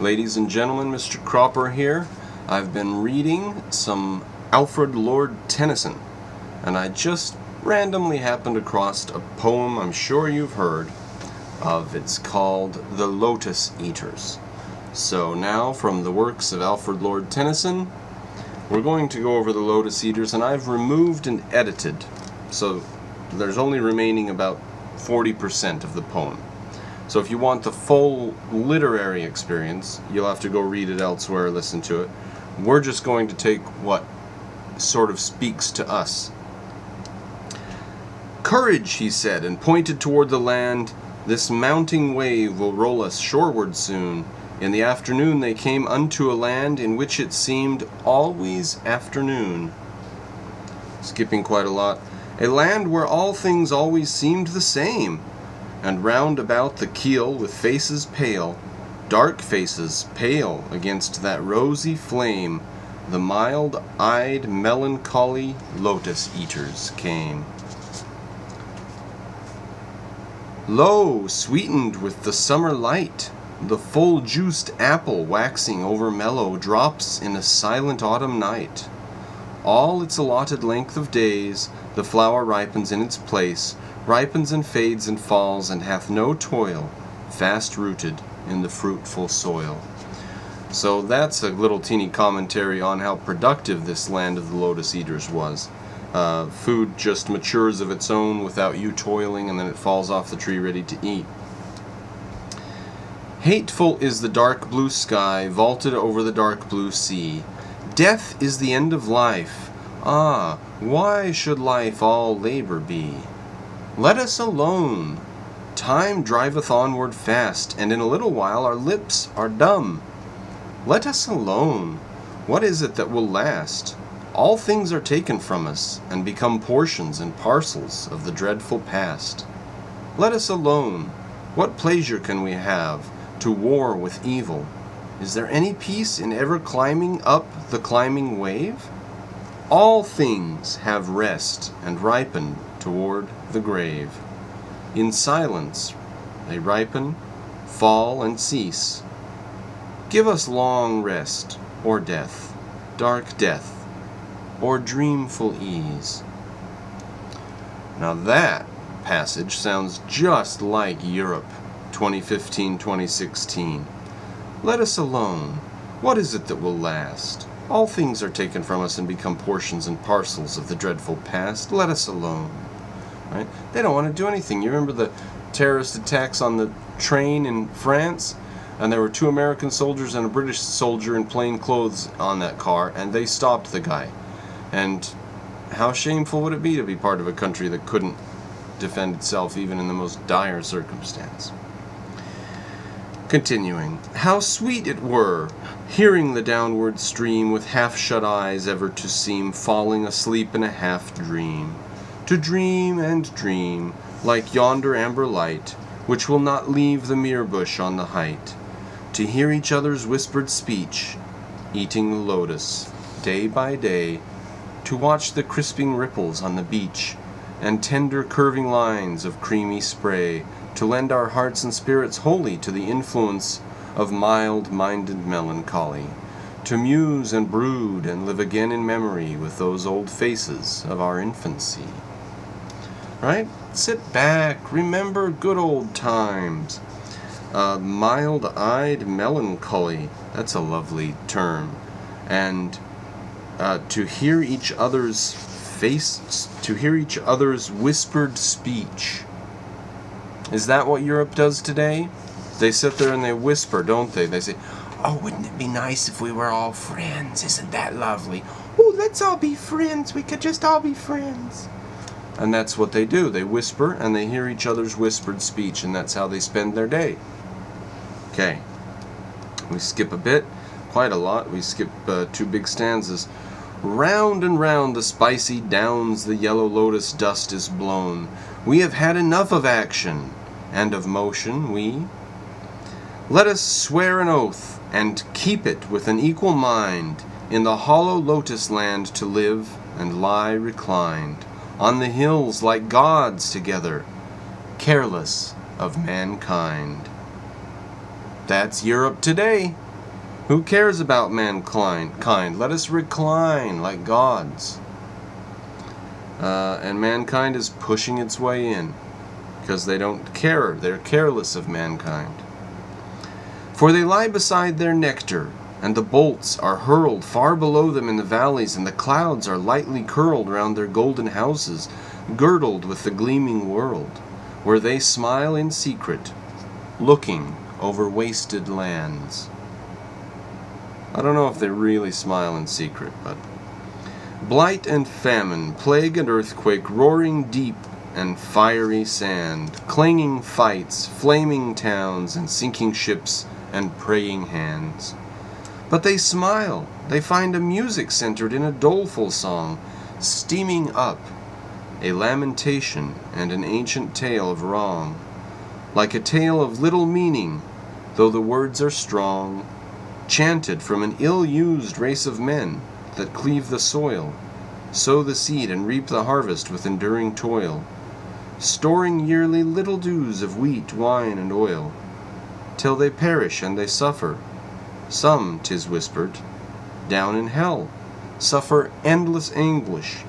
Ladies and gentlemen, Mr. Cropper here. I've been reading some Alfred Lord Tennyson, and I just randomly happened across a poem I'm sure you've heard of. It's called The Lotus Eaters. So now, from the works of Alfred Lord Tennyson, we're going to go over the Lotus Eaters, and I've removed and edited, so there's only remaining about 40% of the poem. So if you want the full literary experience, you'll have to go read it elsewhere or listen to it. We're just going to take what sort of speaks to us. "Courage," he said, and pointed toward the land. "This mounting wave will roll us shoreward soon." In the afternoon they came unto a land in which it seemed always afternoon. Skipping quite a lot. A land where all things always seemed the same. And round about the keel with faces pale, dark faces pale against that rosy flame, the mild-eyed melancholy lotus eaters came. Lo, sweetened with the summer light, the full-juiced apple waxing over mellow drops in a silent autumn night. All its allotted length of days, the flower ripens in its place, ripens and fades and falls, and hath no toil, fast rooted in the fruitful soil. So that's a little teeny commentary on how productive this land of the Lotus Eaters was. Food just matures of its own without you toiling, and then it falls off the tree ready to eat. Hateful is the dark blue sky, vaulted over the dark blue sea. Death is the end of life. Ah, why should life all labor be? Let us alone. Time driveth onward fast, and in a little while our lips are dumb. Let us alone. What is it that will last? All things are taken from us, and become portions and parcels of the dreadful past. Let us alone. What pleasure can we have to war with evil? Is there any peace in ever climbing up the climbing wave? All things have rest and ripen toward the grave. In silence they ripen, fall, and cease. Give us long rest, or death, dark death, or dreamful ease. Now that passage sounds just like Europe, 2015-2016. Let us alone. What is it that will last? All things are taken from us and become portions and parcels of the dreadful past. Let us alone. Right? They don't want to do anything. You remember the terrorist attacks on the train in France? And there were 2 American soldiers and a British soldier in plain clothes on that car, and they stopped the guy. And how shameful would it be to be part of a country that couldn't defend itself even in the most dire circumstance? Continuing. How sweet it were, hearing the downward stream with half-shut eyes ever to seem falling asleep in a half-dream. To dream and dream, like yonder amber light, which will not leave the myrrh bush on the height. To hear each other's whispered speech, eating the lotus, day by day. To watch the crisping ripples on the beach, and tender curving lines of creamy spray, to lend our hearts and spirits wholly to the influence of mild-minded melancholy, to muse and brood and live again in memory with those old faces of our infancy. Right? Sit back, remember good old times. Mild-eyed melancholy, that's a lovely term. And to hear each other's to hear each other's whispered speech. Is that what Europe does today? They sit there and they whisper, don't they? They say, "Oh, wouldn't it be nice if we were all friends? Isn't that lovely? Oh, let's all be friends. We could just all be friends." And that's what they do. They whisper and they hear each other's whispered speech, and that's how they spend their day. Okay. We skip a bit, quite a lot. We skip 2 big stanzas. Round and round the spicy downs the yellow lotus dust is blown. We have had enough of action and of motion, we. Let us swear an oath and keep it with an equal mind, in the hollow lotus land to live and lie reclined, on the hills like gods together, careless of mankind. That's Europe today. Who cares about mankind? Let us recline like gods. And mankind is pushing its way in because they don't care. They're careless of mankind. For they lie beside their nectar, and the bolts are hurled far below them in the valleys, and the clouds are lightly curled round their golden houses, girdled with the gleaming world, where they smile in secret, looking over wasted lands. I don't know if they really smile in secret, but blight and famine, plague and earthquake, roaring deep and fiery sand, clanging fights, flaming towns, and sinking ships and praying hands. But they smile, they find a music centered in a doleful song, steaming up, a lamentation and an ancient tale of wrong, like a tale of little meaning, though the words are strong, chanted from an ill-used race of men that cleave the soil, sow the seed and reap the harvest with enduring toil, storing yearly little dews of wheat, wine, and oil, till they perish and they suffer. Some, 'tis whispered, down in hell, suffer endless anguish.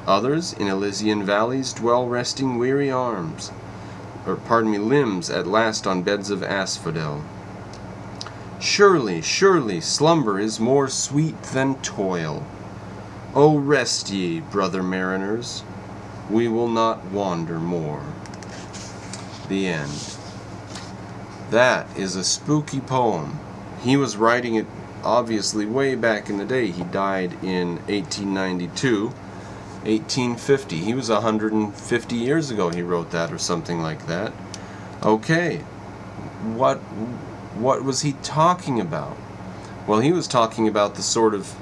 Others, in Elysian valleys, dwell resting weary limbs at last on beds of asphodel. Surely, surely, slumber is more sweet than toil. O rest ye, brother mariners, we will not wander more. The end. That is a spooky poem. He was writing it obviously way back in the day. He died in 1892, 1850. He was 150 years ago he wrote that, or something like that. Okay, what was he talking about? Well, he was talking about the sort of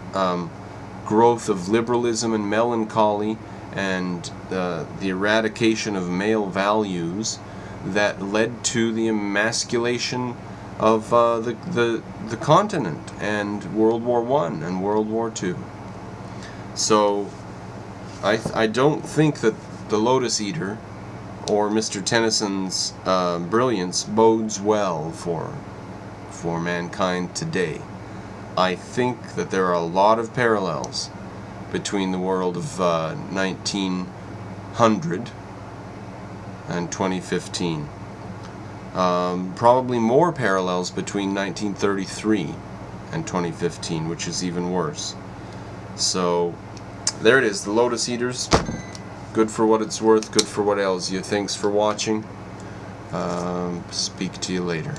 growth of liberalism and melancholy, and the eradication of male values that led to the emasculation of the continent, and World War I and World War II. So I don't think that the Lotus Eater or Mr. Tennyson's brilliance bodes well for mankind today. I think that there are a lot of parallels between the world of 1900 and 2015. Probably more parallels between 1933 and 2015, which is even worse. So there it is, the Lotus Eaters. Good for what it's worth, good for what ails you. Thanks for watching. Speak to you later.